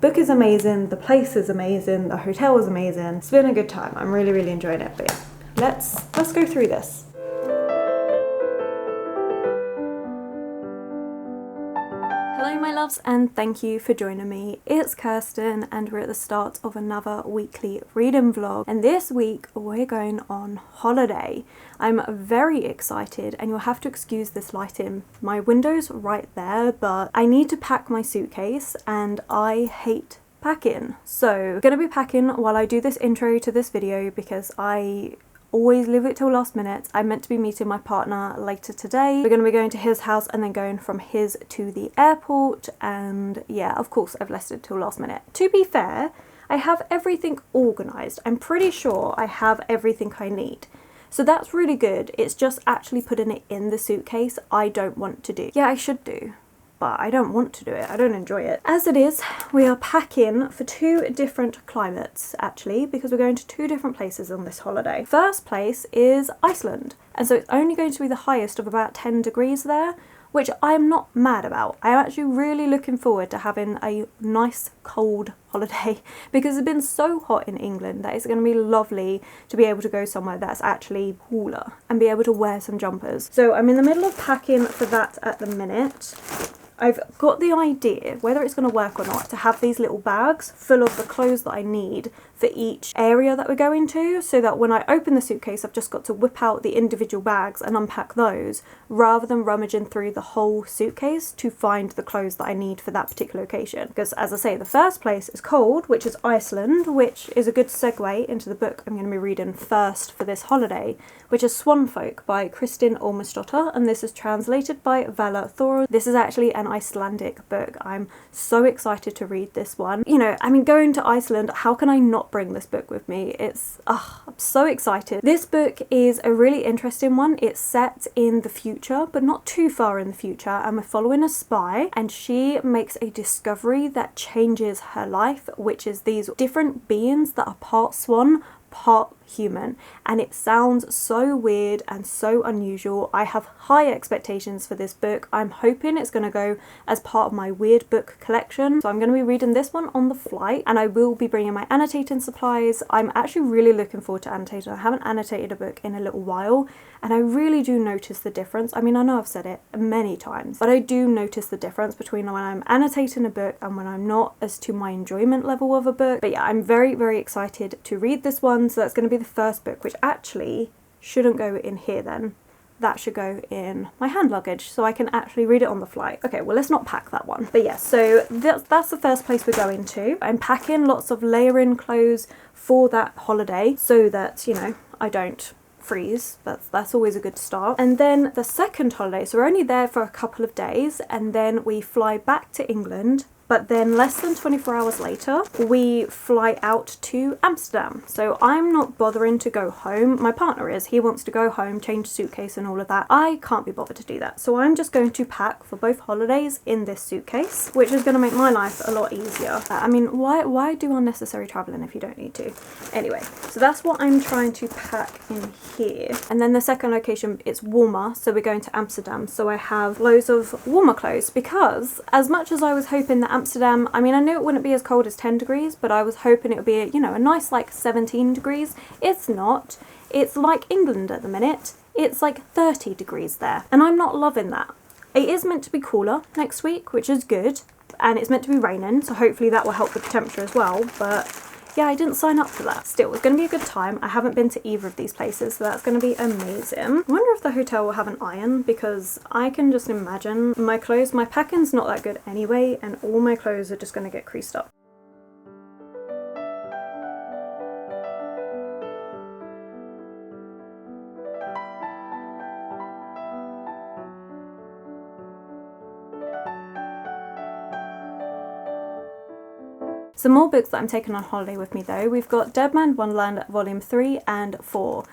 book is amazing, the place is amazing, the hotel is amazing. It's been a good time. I'm really enjoying it. But yeah, let's go through this. Hello my loves, and thank you for joining me. It's Kirsten and we're at the start of another weekly reading vlog, and this week we're going on holiday. I'm very excited, and you'll have to excuse this lighting. My window's right there, but I need to pack my suitcase and I hate packing. So I'm gonna be packing while I do this intro to this video because I always leave it till last minute. I'm meant to be meeting my partner later today. We're going to be going to his house and then going from his to the airport, and yeah, of course I've left it till last minute. To be fair, I have everything organised. I'm pretty sure I have everything I need. So that's really good. It's just actually putting it in the suitcase I don't want to do. Yeah, I should do, but I don't want to do it. I don't enjoy it. As it is, we are packing for 2 different climates actually, because we're going to 2 different places on this holiday. First place is Iceland, and so it's only going to be the highest of about 10 degrees there, which I'm not mad about. I'm actually really looking forward to having a nice cold holiday because it's been so hot in England that it's going to be lovely to be able to go somewhere that's actually cooler and be able to wear some jumpers. So I'm in the middle of packing for that at the minute. I've got the idea, whether it's going to work or not, to have these little bags full of the clothes that I need for each area that we're going to, so that when I open the suitcase I've just got to whip out the individual bags and unpack those, rather than rummaging through the whole suitcase to find the clothes that I need for that particular occasion. Because as I say, the first place is cold, which is Iceland, which is a good segue into the book I'm going to be reading first for this holiday, which is Swanfolk by Kristin Ormsdotter, and this is translated by Vala Thor. This is actually an Icelandic book. I'm so excited to read this one. You know, I mean, going to Iceland, how can I not bring this book with me? I'm so excited. This book is a really interesting one. It's set in the future, but not too far in the future, and we're following a spy, and she makes a discovery that changes her life, which is these different beings that are part swan, part human, and it sounds so weird and so unusual. I have high expectations for this book. I'm hoping it's going to go as part of my weird book collection. So I'm going to be reading this one on the flight, and I will be bringing my annotating supplies. I'm actually really looking forward to annotating. I haven't annotated a book in a little while, and I really do notice the difference. I mean, I know I've said it many times, but I do notice the difference between when I'm annotating a book and when I'm not, as to my enjoyment level of a book. But yeah, I'm very excited to read this one. So that's going to be the first book, which actually shouldn't go in here then. That should go in my hand luggage so I can actually read it on the flight. Okay, well, let's not pack that one. But yeah, so that's the first place we're going to. I'm packing lots of layering clothes for that holiday so that, you know, I don't freeze. That's always a good start. And then the second holiday, so we're only there for a couple of days, and then we fly back to England. But then less than 24 hours later, we fly out to Amsterdam. So I'm not bothering to go home. My partner is. He wants to go home, change suitcase and all of that. I can't be bothered to do that. So I'm just going to pack for both holidays in this suitcase, which is going to make my life a lot easier. I mean, why do unnecessary traveling if you don't need to? Anyway, so that's what I'm trying to pack in here. And then the second location, it's warmer. So we're going to Amsterdam. So I have loads of warmer clothes, because as much as I was hoping that Amsterdam, I mean, I knew it wouldn't be as cold as 10 degrees, but I was hoping it would be, you know, a nice like 17 degrees. It's not. It's like England at the minute. It's like 30 degrees there, and I'm not loving that. It is meant to be cooler next week, which is good, and it's meant to be raining, so hopefully that will help with the temperature as well, but yeah, I didn't sign up for that. Still, it's going to be a good time. I haven't been to either of these places, so that's going to be amazing. I wonder if the hotel will have an iron, because I can just imagine my clothes, my packing's not that good anyway, and all my clothes are just going to get creased up. Some more books that I'm taking on holiday with me though. We've got Dead Man Wonderland Volume 3 and 4.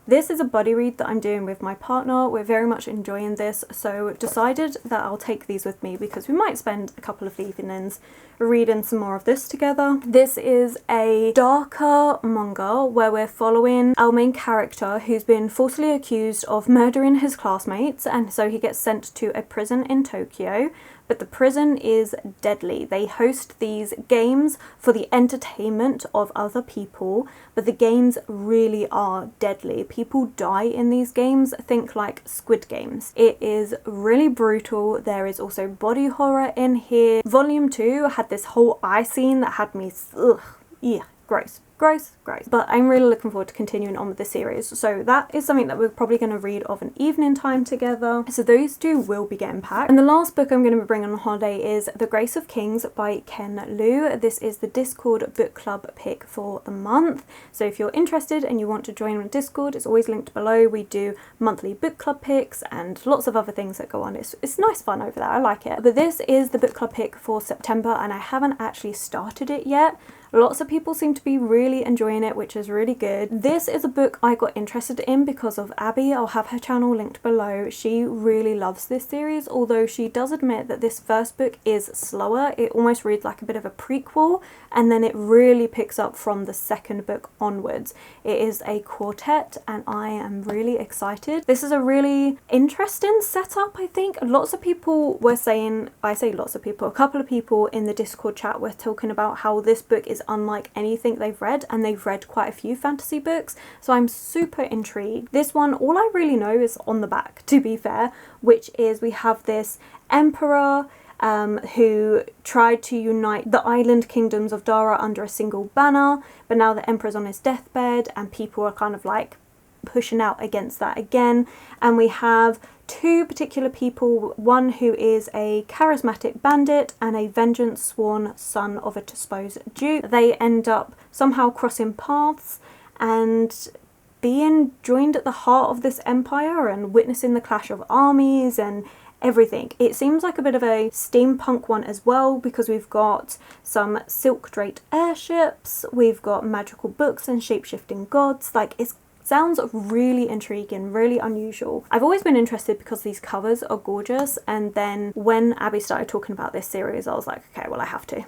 This is a buddy read that I'm doing with my partner. We're very much enjoying this, so we've decided that I'll take these with me because we might spend a couple of evenings reading some more of this together. This is a darker manga where we're following our main character who's been falsely accused of murdering his classmates, and so he gets sent to a prison in Tokyo but the prison is deadly. They host these games for the entertainment of other people, but the games really are deadly. People die in these games. Think like Squid Games. It is really brutal. There is also body horror in here. Volume 2 had this whole eye scene that had me, ugh, yeah, gross. But I'm really looking forward to continuing on with the series. So that is something that we're probably going to read of an evening time together. So those two will be getting packed. And the last book I'm going to be bringing on holiday is The Grace of Kings by Ken Liu. This is the Discord book club pick for the month. So if you're interested and you want to join on Discord, it's always linked below. We do monthly book club picks and lots of other things that go on. It's nice fun over there. I like it. But this is the book club pick for September and I haven't actually started it yet. Lots of people seem to be really enjoying it, which is really good. This is a book I got interested in because of Abby. I'll have her channel linked below. She really loves this series, although she does admit that this first book is slower. It almost reads like a bit of a prequel, and then it really picks up from the second book onwards. It is a quartet, and I am really excited. This is a really interesting setup, I think. Lots of people were saying, I say lots of people, a couple of people in the Discord chat were talking about how this book is unlike anything they've read, and they've read quite a few fantasy books, so I'm super intrigued. This one, all I really know is on the back, to be fair, which is we have this emperor who tried to unite the island kingdoms of Dara under a single banner, but now the emperor's on his deathbed and people are kind of like pushing out against that again. And we have two particular people, one who is a charismatic bandit and a vengeance sworn son of a disposed duke. They end up somehow crossing paths and being joined at the heart of this empire and witnessing the clash of armies and everything. It seems like a bit of a steampunk one as well, because we've got some silk draped airships, we've got magical books and shape-shifting gods. Like, it sounds really intriguing, really unusual. I've always been interested because these covers are gorgeous, and then when Abby started talking about this series I was like, okay, well I have to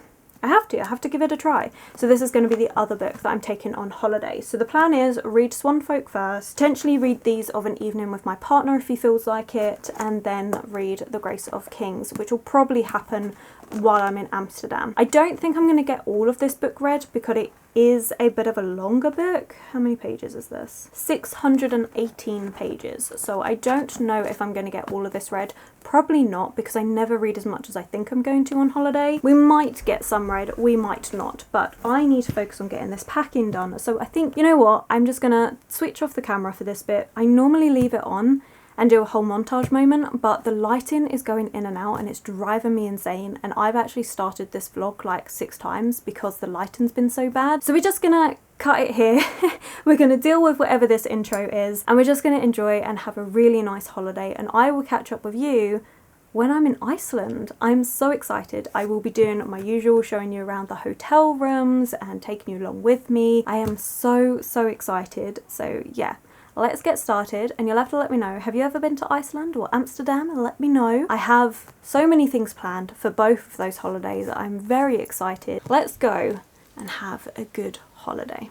give it a try. So this is going to be the other book that I'm taking on holiday. So the plan is read Swanfolk first, potentially read these of an evening with my partner if he feels like it, and then read The Grace of Kings, which will probably happen while I'm in Amsterdam. I don't think I'm going to get all of this book read because it is a bit of a longer book. How many pages is this? 618 pages. So I don't know if I'm going to get all of this read. Probably not, because I never read as much as I think I'm going to on holiday. We might get some read, we might not, but I need to focus on getting this packing done. So I think, you know what, I'm just gonna switch off the camera for this bit. I normally leave it on and do a whole montage moment, but the lighting is going in and out and it's driving me insane, and I've actually started this vlog like 6 times because the lighting's been so bad. So we're just gonna cut it here. We're gonna deal with whatever this intro is, and we're just gonna enjoy and have a really nice holiday, and I will catch up with you when I'm in Iceland. I'm so excited. I will be doing my usual, showing you around the hotel rooms and taking you along with me. I am so excited. So yeah, let's get started, and you'll have to let me know, have you ever been to Iceland or Amsterdam? Let me know. I have so many things planned for both of those holidays. I'm very excited. Let's go and have a good holiday.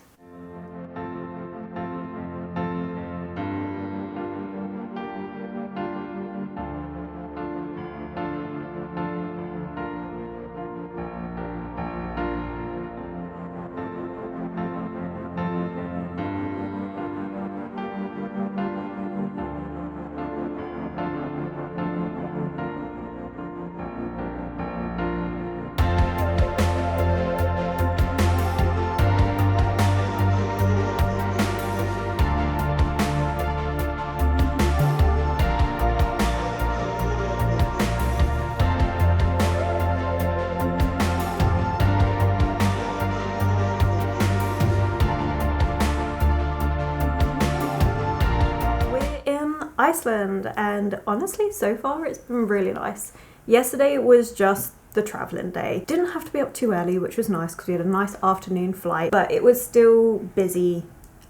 Iceland, and honestly so far it's been really nice. Yesterday was just the travelling day. Didn't have to be up too early, which was nice because we had a nice afternoon flight, but it was still busy.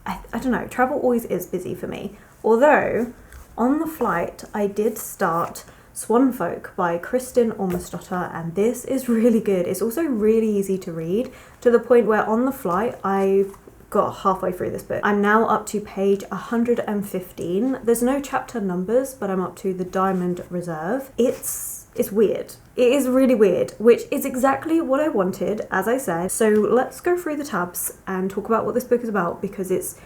I don't know, travel always is busy for me. Although on the flight I did start Swanfolk by Kristin Ormsdotter, and this is really good. It's also really easy to read, to the point where on the flight I got halfway through this book. I'm now up to page 115. There's no chapter numbers, but I'm up to the Diamond Reserve. It's It's weird. It is really weird, which is exactly what I wanted, as I said. So let's go through the tabs and talk about what this book is about, because it's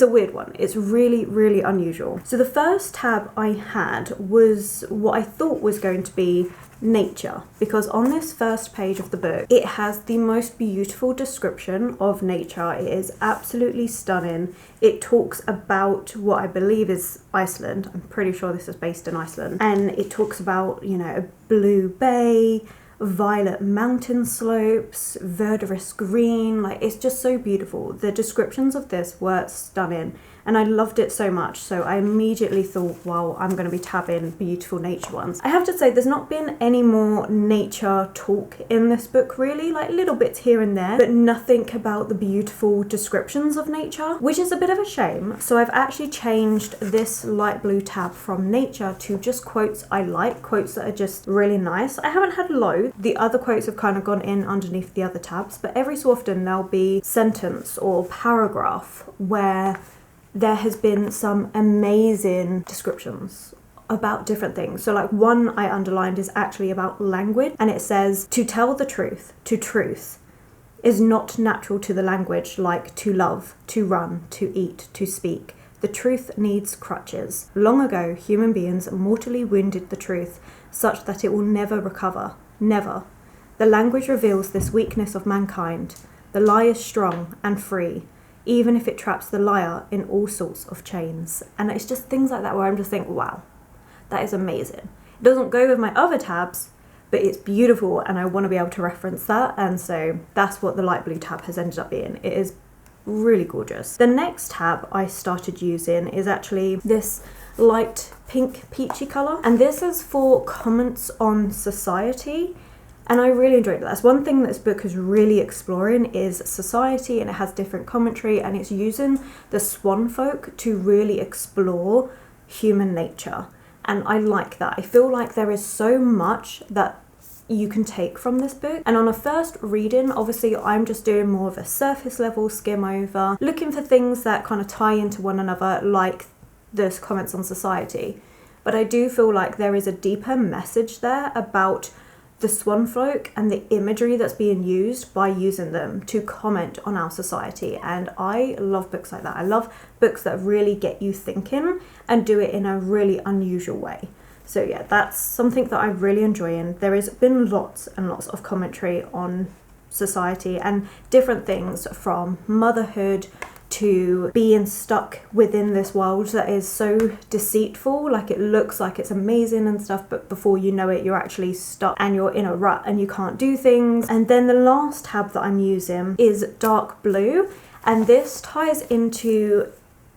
a weird one. It's really, really unusual. So the first tab I had was what I thought was going to be nature, because on this first page of the book, it has the most beautiful description of nature. It is absolutely stunning. It talks about what I believe is Iceland. I'm pretty sure this is based in Iceland. And it talks about, you know, a blue bay, violet mountain slopes, verdurous green. Like, it's just so beautiful. The descriptions of this were stunning, and I loved it so much, so I immediately thought, wow, I'm going to be tabbing beautiful nature ones. I have to say, there's not been any more nature talk in this book, really, like little bits here and there, but nothing about the beautiful descriptions of nature, which is a bit of a shame. So I've actually changed this light blue tab from nature to just quotes I like, quotes that are just really nice. I haven't had loads. The other quotes have kind of gone in underneath the other tabs, but every so often there'll be sentence or paragraph where there has been some amazing descriptions about different things. So like one I underlined is actually about language, and it says, to tell the truth, to truth, is not natural to the language, like to love, to run, to eat, to speak. The truth needs crutches. Long ago, human beings mortally wounded the truth, such that it will never recover. Never. The language reveals this weakness of mankind. The lie is strong and free, even if it traps the liar in all sorts of chains. And it's just things like that where I'm just thinking, wow, that is amazing. It doesn't go with my other tabs, but it's beautiful, and I want to be able to reference that. And so that's what the light blue tab has ended up being. It is really gorgeous. The next tab I started using is actually this light pink peachy colour, and this is for comments on society. And I really enjoyed it. That's one thing this book is really exploring, is society, and it has different commentary, and it's using the swan folk to really explore human nature. And I like that. I feel like there is so much that you can take from this book. And on a first reading, obviously I'm just doing more of a surface level skim over, looking for things that kind of tie into one another, like this comments on society. But I do feel like there is a deeper message there about the swanfolk and the imagery that's being used by using them to comment on our society. And I love books like that. I love books that really get you thinking and do it in a really unusual way. So yeah, that's something that I really enjoy. And there has been lots and lots of commentary on society and different things, from motherhood to being stuck within this world that is so deceitful. Like, it looks like it's amazing and stuff, but before you know it, you're actually stuck and you're in a rut and you can't do things. And then the last tab that I'm using is dark blue, and this ties into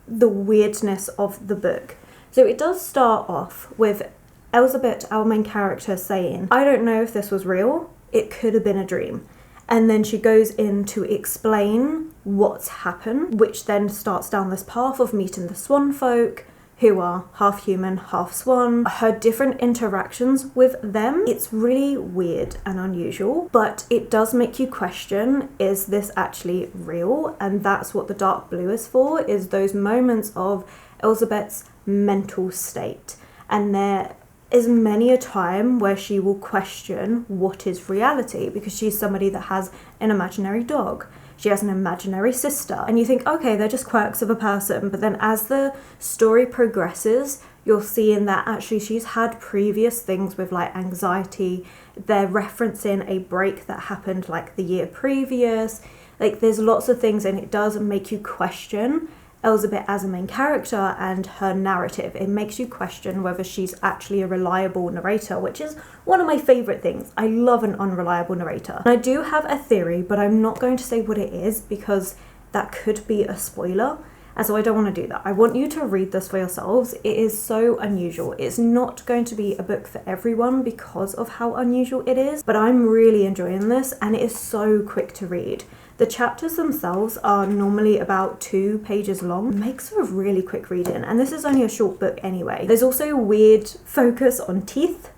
the weirdness of the book. So it does start off with Elizabeth, our main character, saying, I don't know if this was real, it could have been a dream. And then she goes in to explain what's happened, which then starts down this path of meeting the swan folk, who are half human, half swan, her different interactions with them. It's really weird and unusual, but it does make you question, is this actually real? And that's what the dark blue is for, is those moments of Elizabeth's mental state. And there is many a time where she will question what is reality, because she's somebody that has an imaginary dog, she has an imaginary sister, and you think, okay, they're just quirks of a person. But then as the story progresses, you're seeing that actually she's had previous things with like anxiety. They're referencing a break that happened like the year previous. Like, there's lots of things, and it does make you question Elizabeth as a main character and her narrative. It makes you question whether she's actually a reliable narrator, which is one of my favourite things. I love an unreliable narrator. And I do have a theory, but I'm not going to say what it is, because that could be a spoiler, and so I don't want to do that. I want you to read this for yourselves. It is so unusual. It's not going to be a book for everyone because of how unusual it is, but I'm really enjoying this, and it is so quick to read. The chapters themselves are normally about 2 pages long. It makes for a really quick reading, and this is only a short book anyway. There's also a weird focus on teeth.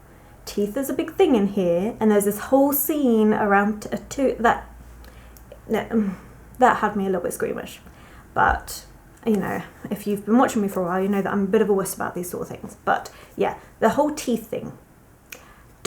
Teeth is a big thing in here, and there's this whole scene around that had me a little bit squeamish. But, you know, if you've been watching me for a while, you know that I'm a bit of a wuss about these sort of things. But yeah, the whole teeth thing.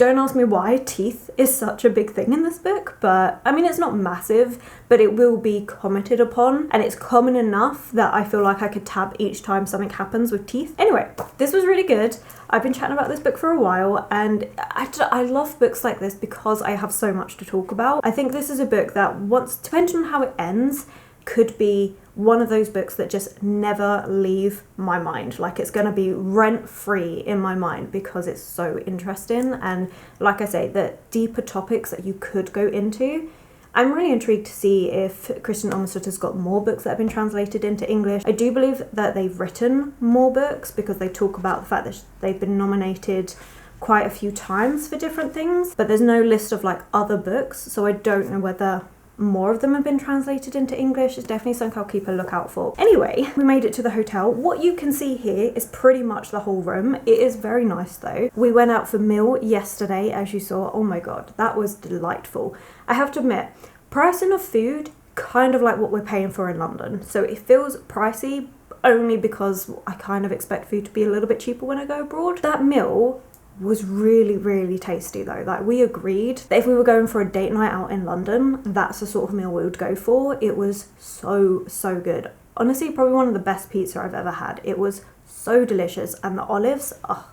Don't ask me why teeth is such a big thing in this book, but I mean, it's not massive, but it will be commented upon, and it's common enough that I feel like I could tab each time something happens with teeth. Anyway, this was really good. I've been chatting about this book for a while, and I love books like this because I have so much to talk about. I think this is a book that, once, depending on how it ends, could be one of those books that just never leave my mind. Like, it's going to be rent-free in my mind because it's so interesting, and like I say, the deeper topics that you could go into. I'm really intrigued to see if Kristin Olmsted has got more books that have been translated into English. I do believe that they've written more books because they talk about the fact that they've been nominated quite a few times for different things, but there's no list of like other books, so I don't know whether more of them have been translated into English. It's definitely something I'll keep a lookout for. Anyway, we made it to the hotel. What you can see here is pretty much the whole room. It is very nice though. We went out for meal yesterday, as you saw. Oh my god, that was delightful. I have to admit, pricing of food, kind of like what we're paying for in London. So it feels pricey only because I kind of expect food to be a little bit cheaper when I go abroad. That meal was really tasty though. Like, we agreed that if we were going for a date night out in London, that's the sort of meal we would go for. It was so good. Honestly, probably one of the best pizza I've ever had. It was so delicious, and the olives, oh,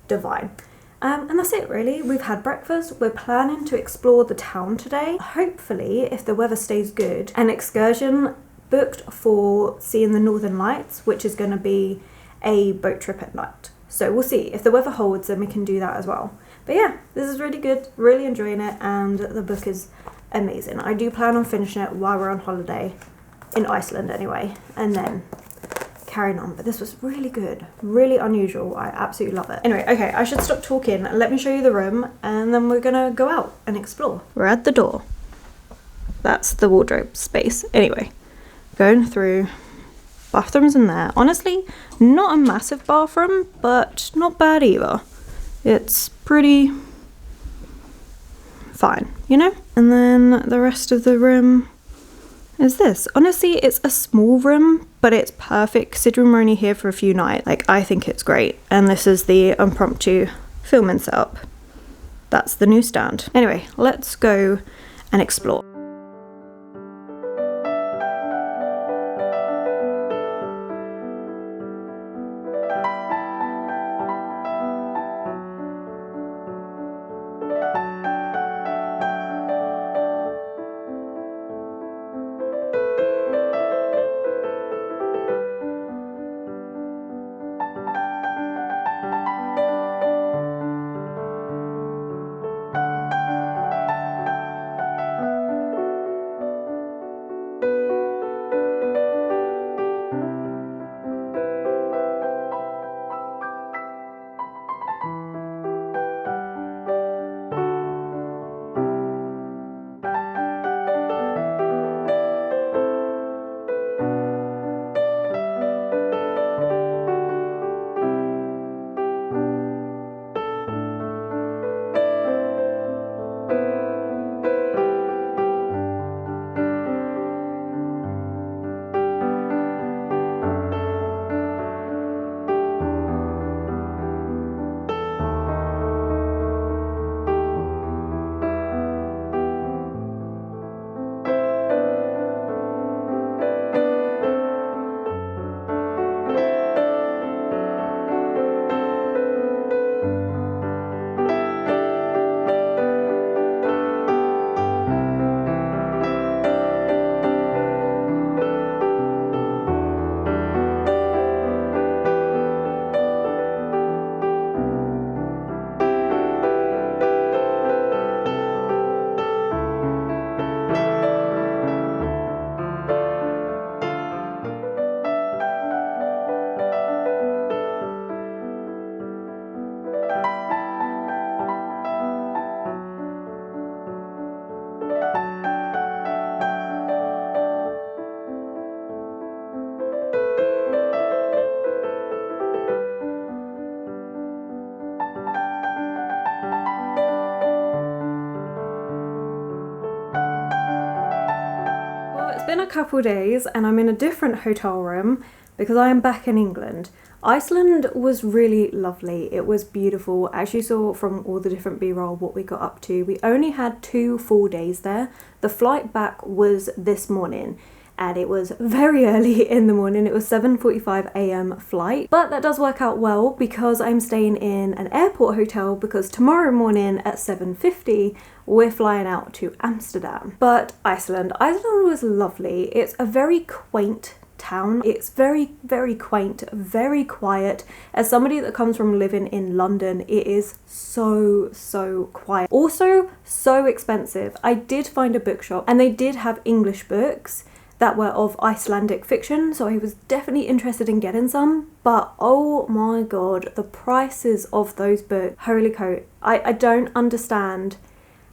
divine. And that's it really. We've had breakfast. We're planning to explore the town today. Hopefully, if the weather stays good, an excursion booked for seeing the Northern Lights, which is going to be a boat trip at night. So we'll see. If the weather holds, then we can do that as well. But yeah, this is really good. Really enjoying it, and the book is amazing. I do plan on finishing it while we're on holiday in Iceland anyway, and then carrying on. But this was really good. Really unusual. I absolutely love it. Anyway, okay, I should stop talking. Let me show you the room, and then we're gonna go out and explore. We're at the door. That's the wardrobe space. Anyway, going through. Bathrooms in there. Honestly, not a massive bathroom, but not bad either. It's pretty fine, you know? And then the rest of the room is this. Honestly, it's a small room, but it's perfect considering we're only here for a few nights. Like, I think it's great. And this is the impromptu filming setup. That's the newsstand. Anyway, let's go and explore. Been a couple days and I'm in a different hotel room because I am back in England. Iceland was really lovely. It was beautiful. As you saw from all the different b-roll what we got up to, we only had 2 full days there. The flight back was this morning, and it was very early in the morning. It was 7:45 a.m. flight, but that does work out well because I'm staying in an airport hotel, because tomorrow morning at 7:50 we're flying out to Amsterdam. But Iceland was lovely. It's a very quaint town. It's very, very quaint, very quiet. As somebody that comes from living in London, it is so quiet. Also so expensive. I did find a bookshop and they did have English books that were of Icelandic fiction, so I was definitely interested in getting some, but oh my god, the prices of those books, holy cow. I don't understand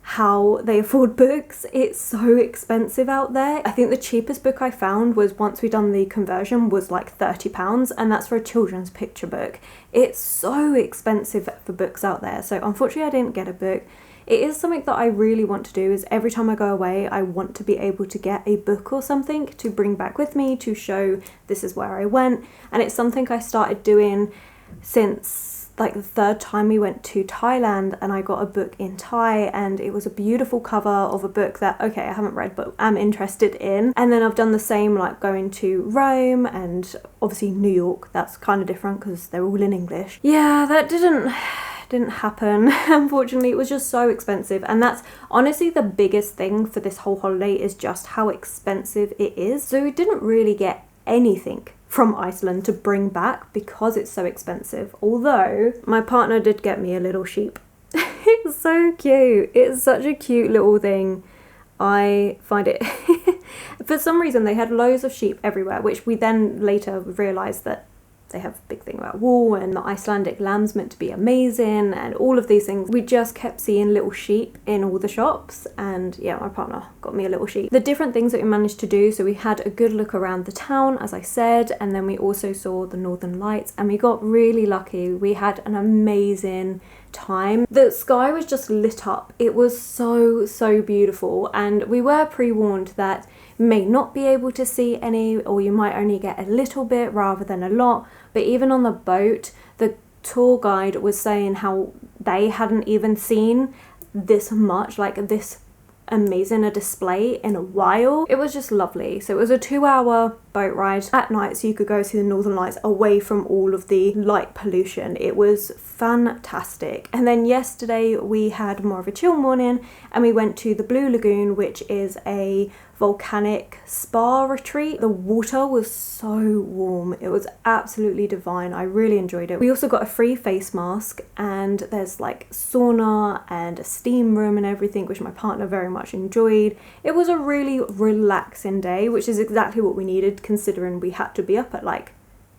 how they afford books. It's so expensive out there. I think the cheapest book I found was, once we done the conversion, was like £30, and that's for a children's picture book. It's so expensive for books out there, so unfortunately I didn't get a book. It is something that I really want to do, is every time I go away I want to be able to get a book or something to bring back with me to show this is where I went, and it's something I started doing since like the 3rd time we went to Thailand, and I got a book in Thai, and it was a beautiful cover of a book that, okay, I haven't read but I'm interested in. And then I've done the same, like going to Rome and obviously New York. That's kind of different because they're all in English. Yeah, that didn't happen. Unfortunately, it was just so expensive, and that's honestly the biggest thing for this whole holiday, is just how expensive it is. So we didn't really get anything from Iceland to bring back because it's so expensive, although my partner did get me a little sheep. It's so cute. It's such a cute little thing. I find it for some reason they had loads of sheep everywhere, which we then later realised that they have a big thing about wool, and the Icelandic lamb's meant to be amazing, and all of these things. We just kept seeing little sheep in all the shops, and yeah, my partner got me a little sheep. The different things that we managed to do, so we had a good look around the town, as I said, and then we also saw the Northern Lights, and we got really lucky. We had an amazing time. The sky was just lit up. It was so beautiful, and we were pre-warned that may not be able to see any, or you might only get a little bit rather than a lot. But even on the boat, the tour guide was saying how they hadn't even seen this much, like this amazing a display in a while. It was just lovely. So it was a 2-hour boat ride at night, so you could go see the Northern Lights away from all of the light pollution. It was fantastic. And then yesterday we had more of a chill morning, and we went to the Blue Lagoon, which is a volcanic spa retreat. The water was so warm. It was absolutely divine. I really enjoyed it. We also got a free face mask, and there's like sauna and a steam room and everything, which my partner very much enjoyed. It was a really relaxing day, which is exactly what we needed, considering we had to be up at like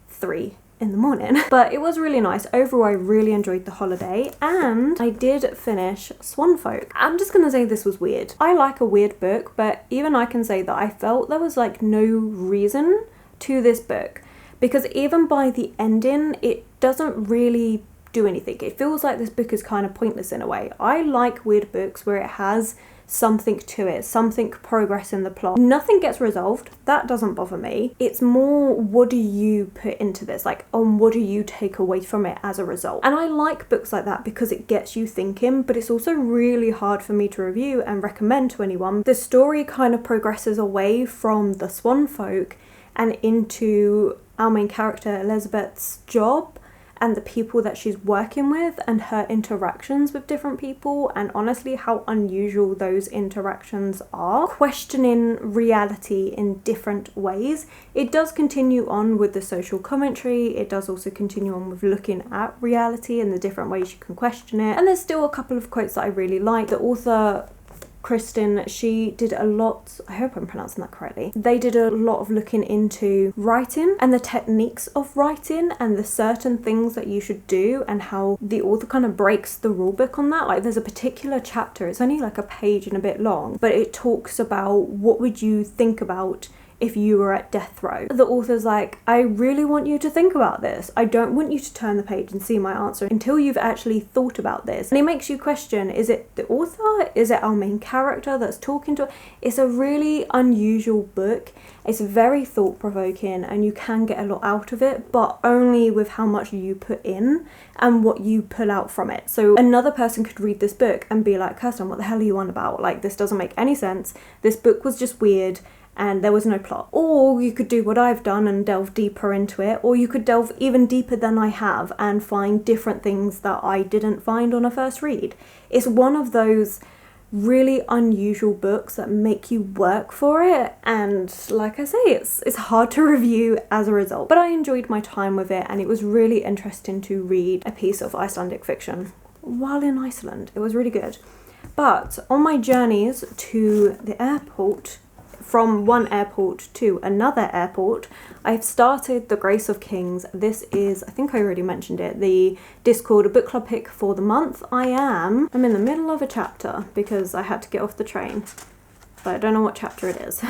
3 in the morning. But it was really nice. Overall, I really enjoyed the holiday, and I did finish Swanfolk. I'm just gonna say this was weird. I like a weird book, but even I can say that I felt there was like no reason to this book, because even by the ending, it doesn't really do anything. It feels like this book is kind of pointless in a way. I like weird books where it has something to it, something progress in the plot. Nothing gets resolved. That doesn't bother me. It's more, what do you put into this? Like, what do you take away from it as a result? And I like books like that because it gets you thinking, but it's also really hard for me to review and recommend to anyone. The story kind of progresses away from the Swanfolk and into our main character Elizabeth's job and the people that she's working with and her interactions with different people, and honestly how unusual those interactions are, questioning reality in different ways. It does continue on with the social commentary. It does also continue on with looking at reality and the different ways you can question it. And there's still a couple of quotes that I really like. The author Kristen, she did a lot, I hope I'm pronouncing that correctly, they did a lot of looking into writing and the techniques of writing and the certain things that you should do, and how the author kind of breaks the rule book on that. Like, there's a particular chapter, it's only like a page and a bit long, but it talks about what would you think about if you were at death row. The author's like, I really want you to think about this. I don't want you to turn the page and see my answer until you've actually thought about this. And it makes you question, is it the author? Is it our main character that's talking to us? It's a really unusual book. It's very thought-provoking and you can get a lot out of it, but only with how much you put in and what you pull out from it. So another person could read this book and be like, Kirsten, what the hell are you on about? Like, this doesn't make any sense. This book was just weird and there was no plot. Or you could do what I've done and delve deeper into it, or you could delve even deeper than I have and find different things that I didn't find on a first read. It's one of those really unusual books that make you work for it, and like I say, it's hard to review as a result. But I enjoyed my time with it, and it was really interesting to read a piece of Icelandic fiction while in Iceland. It was really good. But on my journeys to the airport, from one airport to another airport, I've started The Grace of Kings. This is, I think I already mentioned it, the Discord book club pick for the month. I'm in the middle of a chapter because I had to get off the train, but I don't know what chapter it is.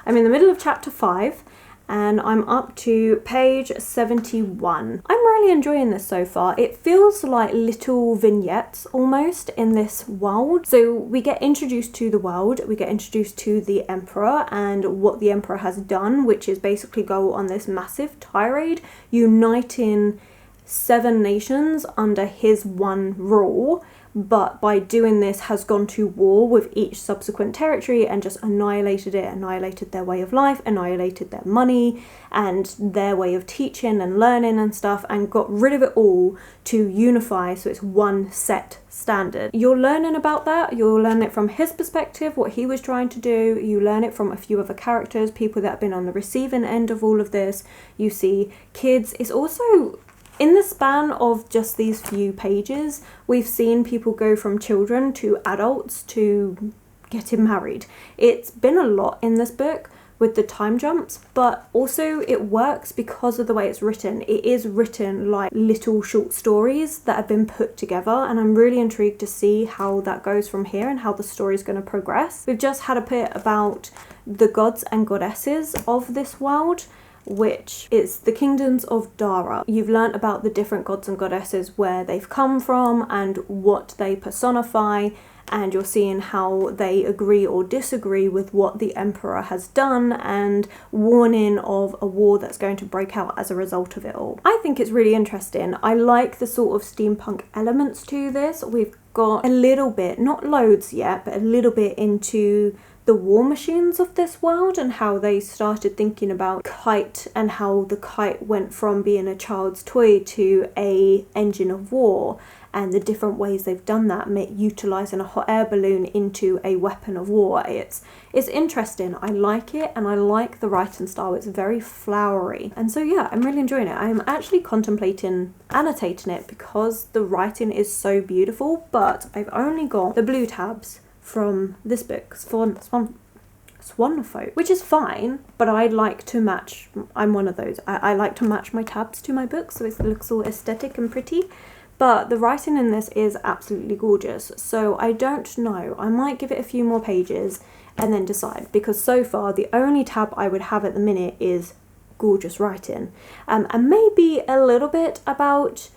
I'm in the middle of chapter 5 and I'm up to page 71. I'm really enjoying this so far. It feels like little vignettes almost in this world. So we get introduced to the world, we get introduced to the emperor and what the emperor has done, which is basically go on this massive tirade uniting 7 nations under his one rule, but by doing this has gone to war with each subsequent territory and just annihilated it, annihilated their way of life, annihilated their money and their way of teaching and learning and stuff, and got rid of it all to unify so it's one set standard. You're learning about that, you'll learn it from his perspective, what he was trying to do, you learn it from a few other characters, people that have been on the receiving end of all of this. You see kids. It's also, in the span of just these few pages, we've seen people go from children to adults to getting married. It's been a lot in this book with the time jumps, but also it works because of the way it's written. It is written like little short stories that have been put together, and I'm really intrigued to see how that goes from here and how the story is going to progress. We've just had a bit about the gods and goddesses of this world, which is the kingdoms of Dara. You've learnt about the different gods and goddesses, where they've come from and what they personify, and you're seeing how they agree or disagree with what the emperor has done and warning of a war that's going to break out as a result of it all. I think it's really interesting. I like the sort of steampunk elements to this. We've got a little bit, not loads yet, but a little bit into the war machines of this world and how they started thinking about kite and how the kite went from being a child's toy to a engine of war, and the different ways they've done that, utilising a hot air balloon into a weapon of war. It's interesting. I like it, and I like the writing style. It's very flowery, and so yeah, I'm really enjoying it. I'm actually contemplating annotating it because the writing is so beautiful, but I've only got the blue tabs from this book, Swanfolk, which is fine, but I like to match, I'm one of those, I like to match my tabs to my books so it looks all aesthetic and pretty, but the writing in this is absolutely gorgeous. So I don't know, I might give it a few more pages and then decide, because so far the only tab I would have at the minute is gorgeous writing, and maybe a little bit about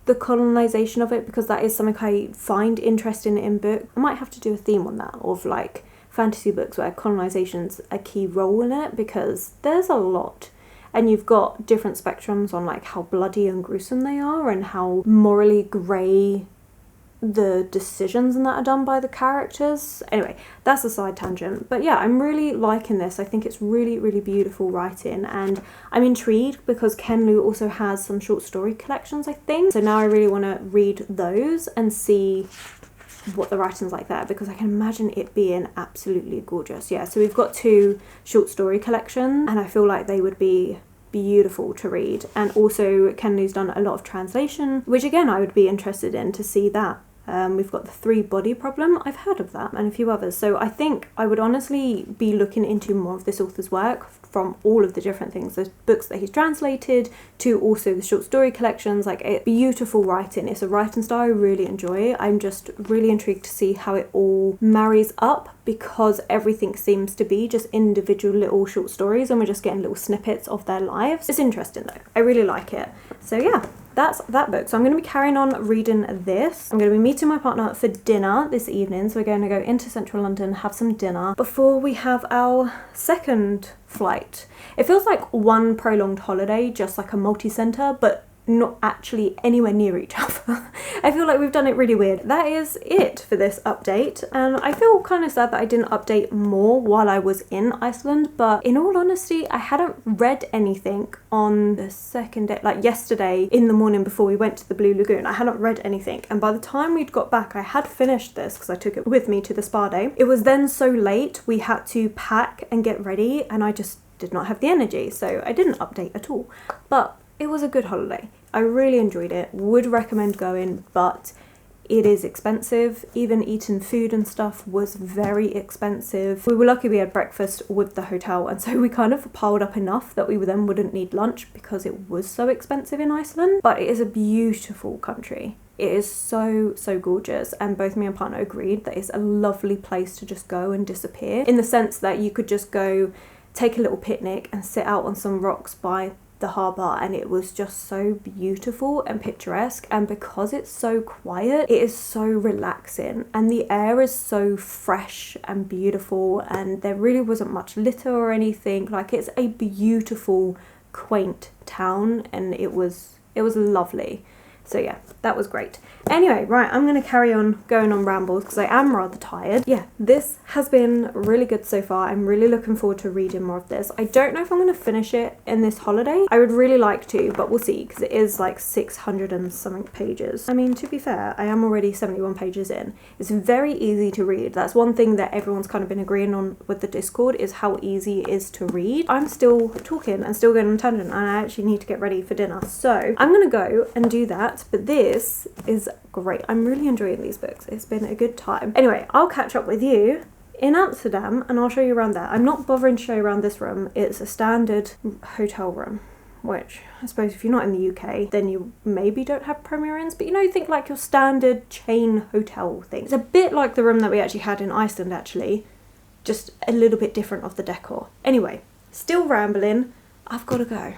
the colonization of it, because that is something I find interesting in book. I might have to do a theme on that, of like fantasy books where colonization's a key role in it, because there's a lot, and you've got different spectrums on like how bloody and gruesome they are and how morally grey the decisions and that are done by the characters. Anyway, that's a side tangent, but yeah, I'm really liking this. I think it's really, really beautiful writing, and I'm intrigued because Ken Liu also has some short story collections, I think, so now I really want to read those and see what the writing's like there, because I can imagine it being absolutely gorgeous. Yeah, so we've got 2 short story collections, and I feel like they would be beautiful to read, and also Ken Liu's done a lot of translation, which again I would be interested in to see that We've got the 3 Body Problem. I've heard of that and a few others. So I think I would honestly be looking into more of this author's work from all of the different things, the books that he's translated to also the short story collections. Like, it's beautiful writing. It's a writing style I really enjoy. I'm just really intrigued to see how it all marries up, because everything seems to be just individual little short stories and we're just getting little snippets of their lives. It's interesting though. I really like it. So yeah, that's that book. So I'm going to be carrying on reading this. I'm going to be meeting my partner for dinner this evening. So we're going to go into central London, have some dinner before we have our second flight. It feels like one prolonged holiday, just like a multi-centre, but not actually anywhere near each other. I feel like we've done it really weird. That is it for this update, and I feel kind of sad that I didn't update more while I was in Iceland, but in all honesty, I hadn't read anything on the second day, like yesterday in the morning before we went to the Blue Lagoon. I hadn't read anything, and by the time we'd got back, I had finished this because I took it with me to the spa day. It was then so late, we had to pack and get ready, and I just did not have the energy, so I didn't update at all. But it was a good holiday. I really enjoyed it, would recommend going, but it is expensive. Even eating food and stuff was very expensive. We were lucky we had breakfast with the hotel, and so we kind of piled up enough that we then wouldn't need lunch because it was so expensive in Iceland. But it is a beautiful country. It is so gorgeous, and both me and partner agreed that it's a lovely place to just go and disappear, in the sense that you could just go take a little picnic and sit out on some rocks by the harbour, and it was just so beautiful and picturesque. And because it's so quiet, it is so relaxing, and the air is so fresh and beautiful, and there really wasn't much litter or anything. Like, it's a beautiful, quaint town, and it was lovely. So yeah, that was great. Anyway, right, I'm going to carry on going on rambles because I am rather tired. Yeah, this has been really good so far. I'm really looking forward to reading more of this. I don't know if I'm going to finish it in this holiday. I would really like to, but we'll see, because it is like 600 and something pages. I mean, to be fair, I am already 71 pages in. It's very easy to read. That's one thing that everyone's kind of been agreeing on with the Discord, is how easy it is to read. I'm still talking and still going on tangent, and I actually need to get ready for dinner. So I'm going to go and do that, but this is great. I'm really enjoying these books. It's been a good time. Anyway, I'll catch up with you in Amsterdam and I'll show you around there. I'm not bothering to show you around this room. It's a standard hotel room, which I suppose if you're not in the UK, then you maybe don't have Premier Inns, but you know, think like your standard chain hotel thing. It's a bit like the room that we actually had in Iceland, actually, just a little bit different of the decor. Anyway, still rambling. I've got to go.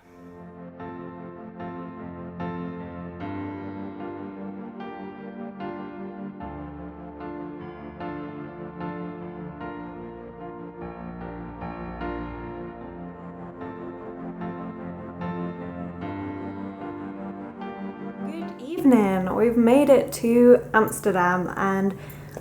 Evening, we've made it to Amsterdam and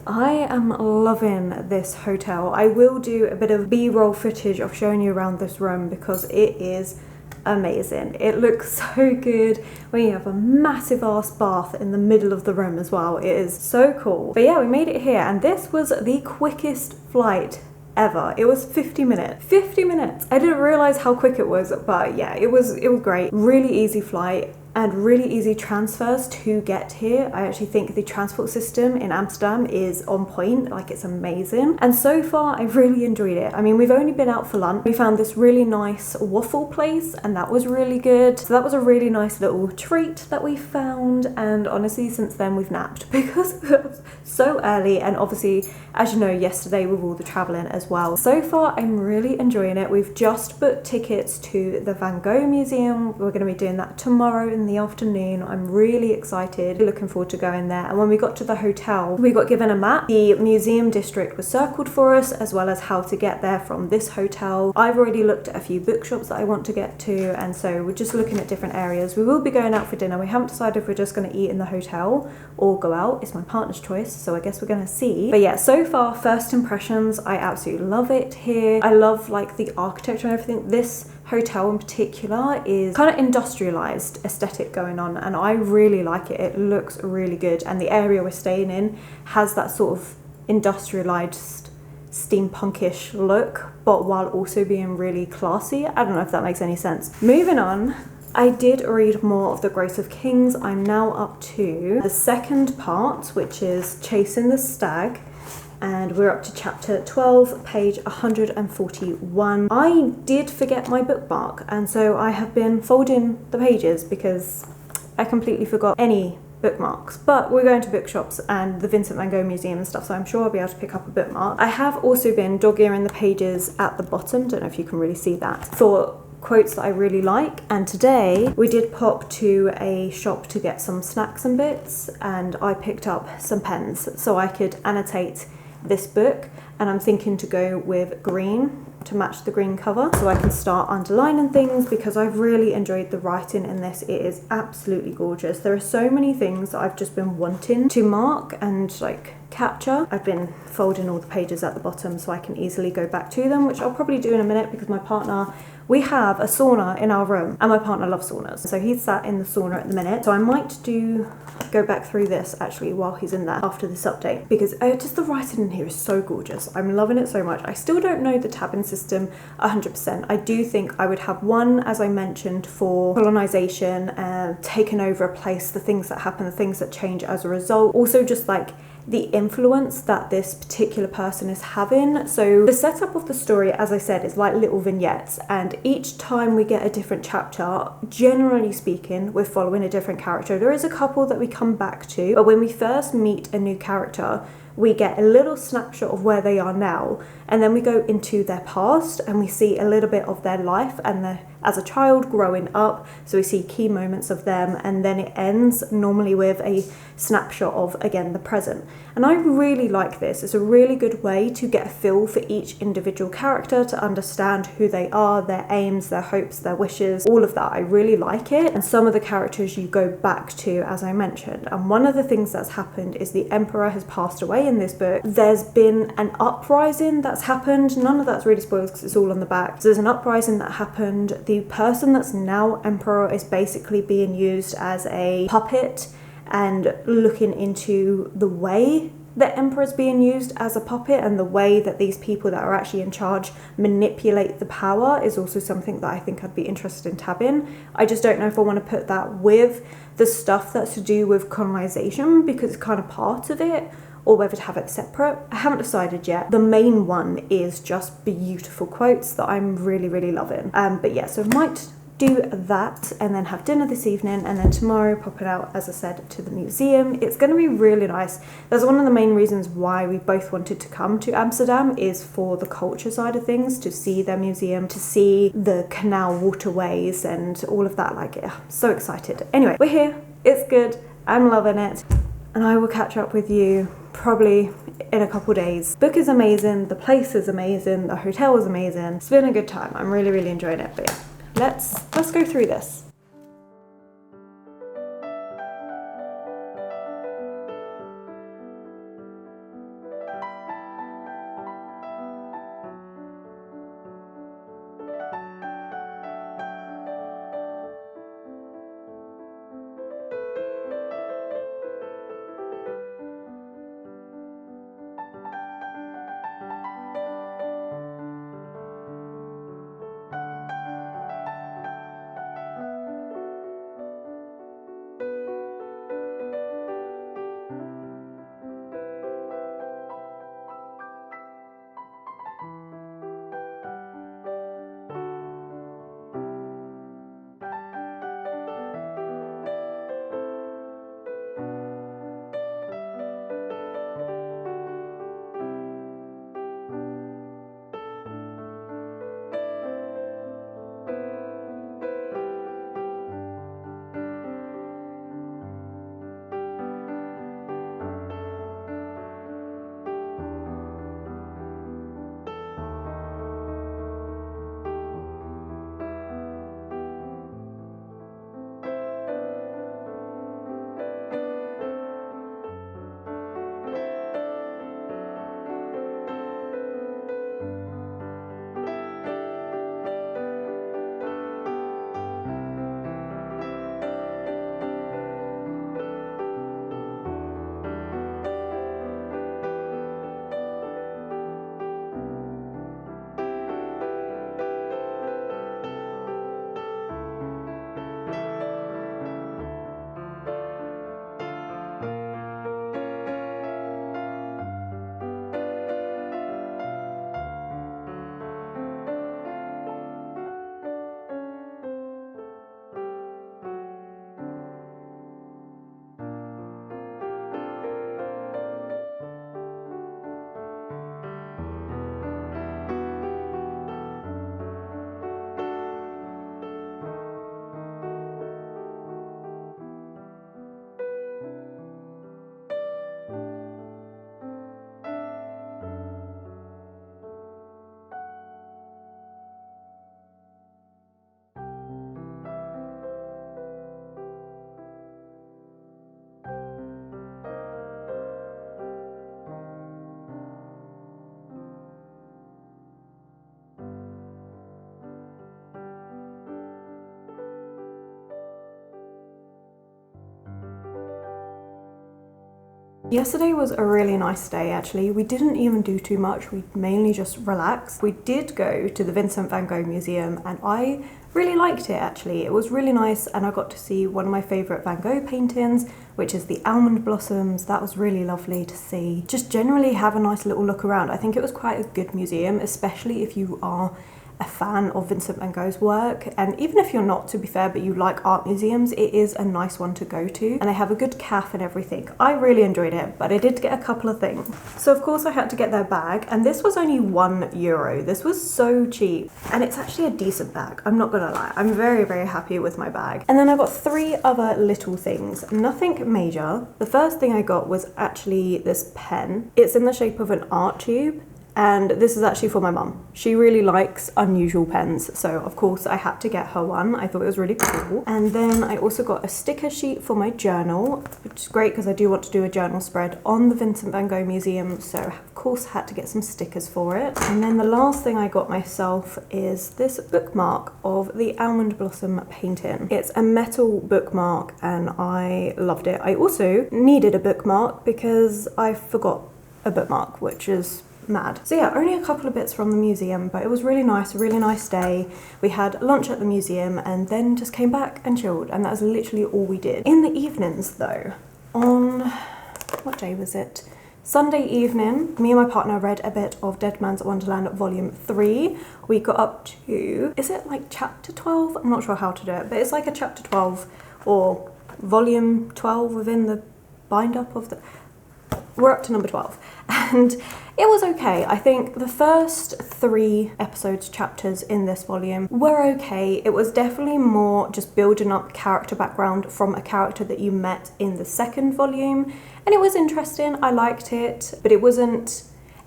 I am loving this hotel. I will do a bit of B-roll footage of showing you around this room because it is amazing. It looks so good when you have a massive ass bath in the middle of the room as well. It is so cool. But yeah, we made it here, and this was the quickest flight ever. It was 50 minutes. 50 minutes! I didn't realise how quick it was, but yeah, it was great. Really easy flight and really easy transfers to get here. I actually think the transport system in Amsterdam is on point, like it's amazing. And so far, I've really enjoyed it. I mean, we've only been out for lunch. We found this really nice waffle place and that was really good. So that was a really nice little treat that we found. And honestly, since then we've napped because it was so early. And obviously, as you know, yesterday with all the traveling as well. So far, I'm really enjoying it. We've just booked tickets to the Van Gogh Museum. We're going to be doing that tomorrow in the afternoon. I'm really excited, looking forward to going there. And when we got to the hotel, we got given a map. The museum district was circled for us, as well as how to get there from this hotel. I've already looked at a few bookshops that I want to get to, and so we're just looking at different areas. We will be going out for dinner. We haven't decided if we're just going to eat in the hotel or go out. It's my partner's choice, so I guess we're going to see. But yeah, so far, first impressions, I absolutely love it here. I love like the architecture and everything. This hotel in particular is kind of industrialized aesthetic going on, and I really like it. It looks really good, and the area we're staying in has that sort of industrialized steampunkish look, but while also being really classy. I don't know if that makes any sense. Moving on, I did read more of The Grace of Kings. I'm now up to the second part, which is Chasing the Stag, and we're up to chapter 12, page 141. I did forget my bookmark, and so I have been folding the pages because I completely forgot any bookmarks. But we're going to bookshops and the Vincent van Gogh Museum and stuff, so I'm sure I'll be able to pick up a bookmark. I have also been dog-earing the pages at the bottom, don't know if you can really see that, for quotes that I really like. And today we did pop to a shop to get some snacks and bits, and I picked up some pens so I could annotate this book, and I'm thinking to go with green to match the green cover so I can start underlining things, because I've really enjoyed the writing in this. It is absolutely gorgeous. There are so many things that I've just been wanting to mark and like capture. I've been folding all the pages at the bottom so I can easily go back to them, which I'll probably do in a minute because my partner, we have a sauna in our room and my partner loves saunas, so he's sat in the sauna at the minute. So I might go back through this actually while he's in there after this update, because just the writing in here is so gorgeous. I'm loving it so much. I still don't know the tabbing system 100%. I do think I would have one, as I mentioned, for colonization, taking over a place, the things that happen, the things that change as a result. Also just like the influence that this particular person is having. So the setup of the story, as I said, is like little vignettes, and each time we get a different chapter, generally speaking, we're following a different character. There is a couple that we come back to, but when we first meet a new character, we get a little snapshot of where they are now, and then we go into their past and we see a little bit of their life and as a child growing up, so we see key moments of them, and then it ends normally with a snapshot of, again, the present. And I really like this. It's a really good way to get a feel for each individual character, to understand who they are, their aims, their hopes, their wishes, all of that. I really like it. And some of the characters you go back to, as I mentioned. And one of the things that's happened is the emperor has passed away in this book. There's been an uprising that's happened. None of that's really spoiled because it's all on the back. So there's an uprising that happened. The person that's now emperor is basically being used as a puppet, and looking into the way the emperor is being used as a puppet and the way that these people that are actually in charge manipulate the power is also something that I think I'd be interested in tabbing. I just don't know if I want to put that with the stuff that's to do with colonization, because it's kind of part of it, or whether to have it separate. I haven't decided yet. The main one is just beautiful quotes that I'm really, really loving. But yeah, so I might do that and then have dinner this evening, and then tomorrow pop it out, as I said, to the museum. It's going to be really nice. That's one of the main reasons why we both wanted to come to Amsterdam, is for the culture side of things, to see their museum, to see the canal waterways and all of that. Like, yeah, so excited. Anyway, we're here. It's good. I'm loving it. And I will catch up with you probably in a couple days. Book is amazing. The place is amazing. The hotel is amazing. It's been a good time. I'm really, really enjoying it. But yeah, let's go through this. Yesterday was a really nice day actually. We didn't even do too much, we mainly just relaxed. We did go to the Vincent van Gogh Museum and I really liked it actually. It was really nice and I got to see one of my favourite Van Gogh paintings, which is the almond blossoms. That was really lovely to see. Just generally have a nice little look around. I think it was quite a good museum, especially if you are a fan of Vincent van Gogh's work, and even if you're not, to be fair, but you like art museums, it is a nice one to go to, and they have a good cafe and everything. I really enjoyed it, but I did get a couple of things. So of course I had to get their bag, and this was only €1. This was so cheap, and it's actually a decent bag, I'm not gonna lie. I'm very, very happy with my bag. And then I got 3 other little things, nothing major. The first thing I got was actually this pen. It's in the shape of an art tube, and this is actually for my mum. She really likes unusual pens, so of course I had to get her one. I thought it was really cool. And then I also got a sticker sheet for my journal, which is great because I do want to do a journal spread on the Vincent van Gogh Museum, so of course I had to get some stickers for it. And then the last thing I got myself is this bookmark of the almond blossom painting. It's a metal bookmark and I loved it. I also needed a bookmark because I forgot a bookmark, which is mad. So yeah, only a couple of bits from the museum, but it was really nice, a really nice day. We had lunch at the museum and then just came back and chilled, and that was literally all we did. In the evenings though, on, what day was it? Sunday evening, me and my partner read a bit of Dead Man's Wonderland Volume 3. We got up to, is it like chapter 12? I'm not sure how to do it, but it's like a chapter 12 or volume 12 within the bind up of the... We're up to number 12 and it was okay. I think the first 3 chapters in this volume were okay. It was definitely more just building up character background from a character that you met in the second volume, and it was interesting. I liked it, but it wasn't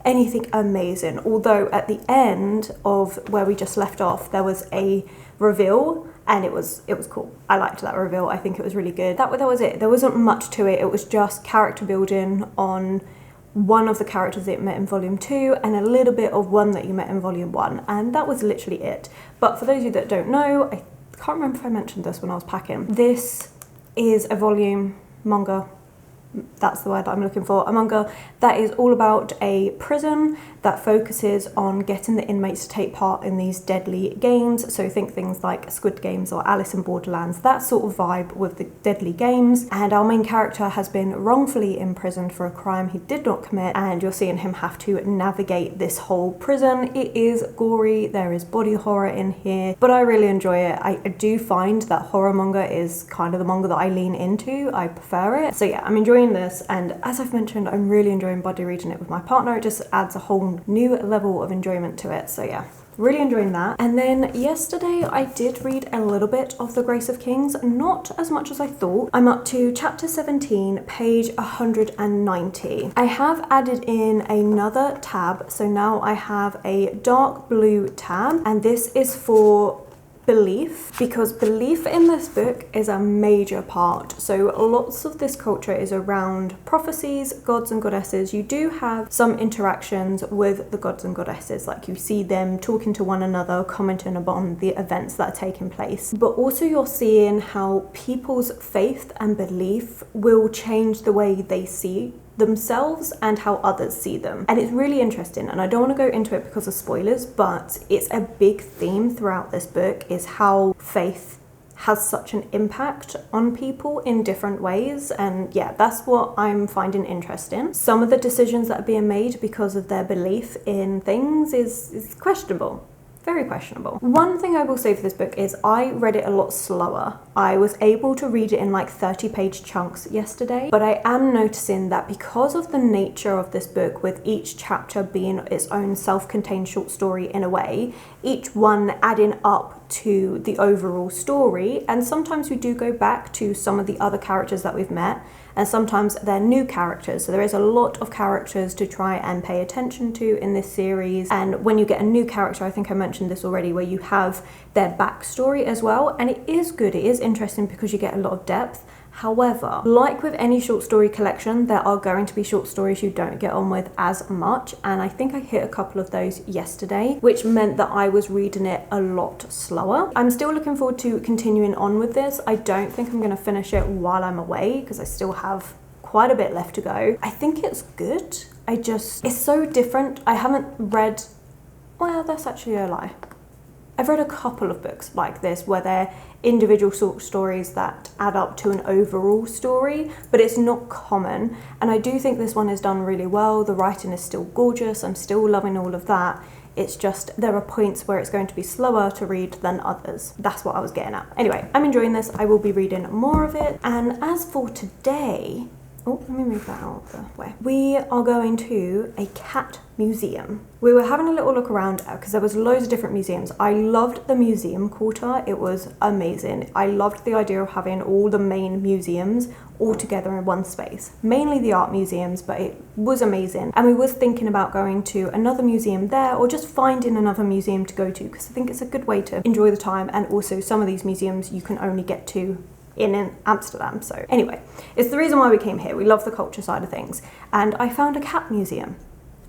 anything amazing, although at the end of where we just left off there was a reveal and it was cool. I liked that reveal. I think it was really good. That was it. There wasn't much to it. It was just character building on one of the characters that you met in volume 2 and a little bit of one that you met in volume 1, and that was literally it. But for those of you that don't know, I can't remember if I mentioned this when I was packing, this is a volume manga. That's the word that I'm looking for. A manga that is all about a prison that focuses on getting the inmates to take part in these deadly games. So think things like Squid Games or Alice in Borderlands, that sort of vibe with the deadly games. And our main character has been wrongfully imprisoned for a crime he did not commit, and you're seeing him have to navigate this whole prison. It is gory, there is body horror in here, but I really enjoy it. I do find that horror manga is kind of the manga that I lean into. I prefer it. So yeah, I'm enjoying this, and as I've mentioned, I'm really enjoying buddy reading it with my partner. It just adds a whole new level of enjoyment to it. So yeah, really enjoying that. And then yesterday I did read a little bit of The Grace of Kings, not as much as I thought. I'm up to chapter 17, page 190. I have added in another tab, so now I have a dark blue tab, and this is for belief, because belief in this book is a major part. So lots of this culture is around prophecies, gods and goddesses. You do have some interactions with the gods and goddesses, like you see them talking to one another, commenting upon the events that are taking place, but also you're seeing how people's faith and belief will change the way they see themselves and how others see them. And it's really interesting, and I don't want to go into it because of spoilers, but it's a big theme throughout this book, is how faith has such an impact on people in different ways. And yeah, that's what I'm finding interesting. Some of the decisions that are being made because of their belief in things is questionable. Very questionable. One thing I will say for this book is I read it a lot slower. I was able to read it in like 30-page chunks yesterday, but I am noticing that because of the nature of this book, with each chapter being its own self-contained short story in a way, each one adding up to the overall story, and sometimes we do go back to some of the other characters that we've met, and sometimes they're new characters. So there is a lot of characters to try and pay attention to in this series. And when you get a new character, I think I mentioned this already, where you have their backstory as well, and it is good, it is interesting because you get a lot of depth. However, like with any short story collection, there are going to be short stories you don't get on with as much, and I think I hit a couple of those yesterday, which meant that I was reading it a lot slower. I'm still looking forward to continuing on with this. I don't think I'm going to finish it while I'm away because I still have quite a bit left to go. I think it's good. It's so different. I haven't read, well, that's actually a lie. I've read a couple of books like this where they're individual short stories that add up to an overall story, but it's not common. And I do think this one is done really well. The writing is still gorgeous. I'm still loving all of that. It's just there are points where it's going to be slower to read than others. That's what I was getting at. Anyway, I'm enjoying this. I will be reading more of it. And as for today, oh, let me move that out of the way. We are going to a cat museum. We were having a little look around because there was loads of different museums. I loved the museum quarter. It was amazing. I loved the idea of having all the main museums all together in one space. Mainly the art museums, but it was amazing. And we was thinking about going to another museum there or just finding another museum to go to because I think it's a good way to enjoy the time, and also some of these museums you can only get to in Amsterdam. So anyway, it's the reason why we came here. We love the culture side of things, and I found a cat museum,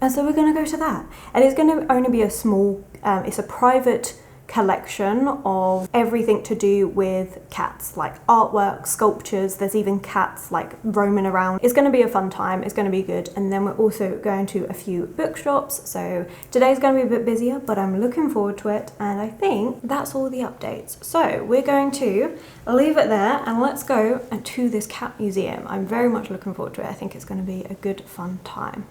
and so we're going to go to that. And it's going to only be a small it's a private collection of everything to do with cats, like artwork, sculptures. There's even cats like roaming around. It's going to be a fun time. It's going to be good. And then we're also going to a few bookshops. So today's going to be a bit busier, but I'm looking forward to it. And I think that's all the updates. So we're going to leave it there and let's go to this cat museum. I'm very much looking forward to it. I think it's going to be a good fun time.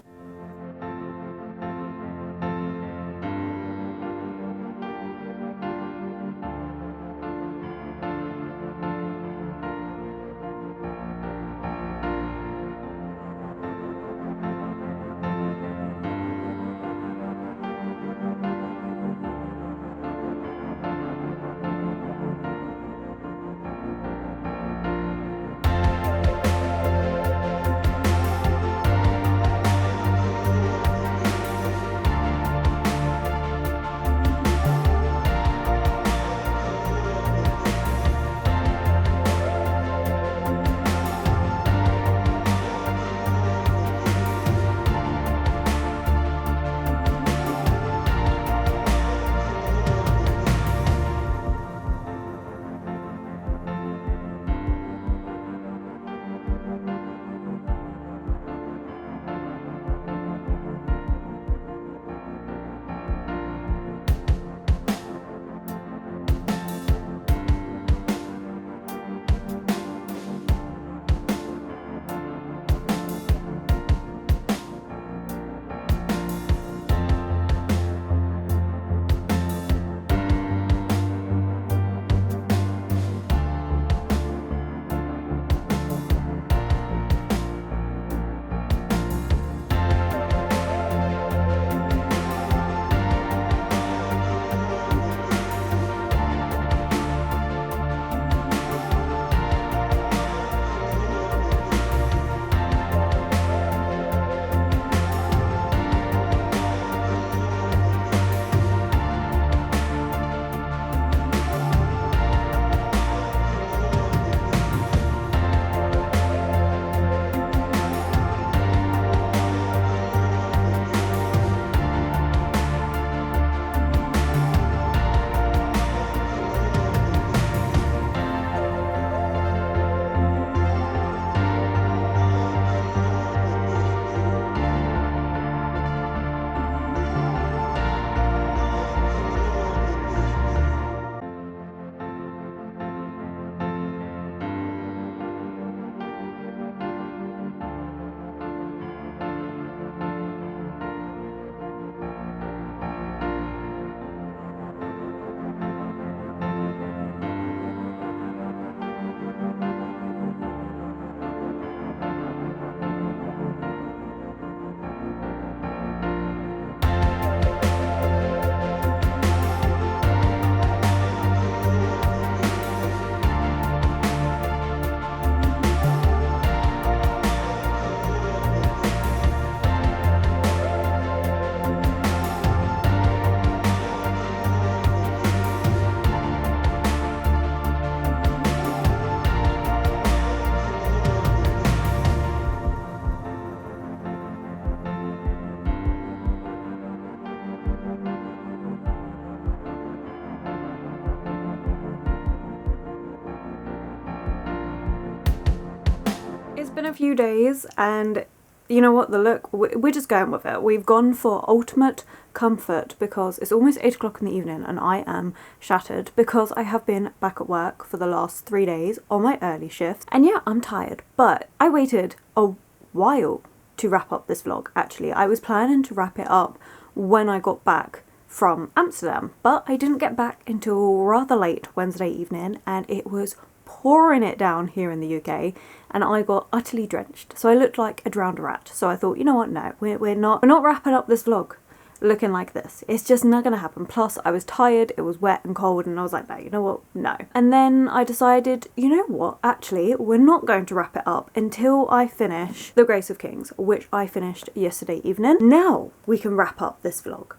been a few days and you know what, the look, we're just going with it. We've gone for ultimate comfort because it's almost 8 o'clock in the evening and I am shattered because I have been back at work for the last 3 days on my early shift. And yeah, I'm tired, but I waited a while to wrap up this vlog. Actually, I was planning to wrap it up when I got back from Amsterdam, but I didn't get back until rather late Wednesday evening and it was pouring it down here in the UK and I got utterly drenched, so I looked like a drowned rat. So I thought, you know what, no, we're not wrapping up this vlog looking like this. It's just not gonna happen. Plus I was tired, it was wet and cold, and I was like, no, you know what, no. And then I decided, you know what, actually we're not going to wrap it up until I finish The Grace of Kings, which I finished yesterday evening. Now we can wrap up this vlog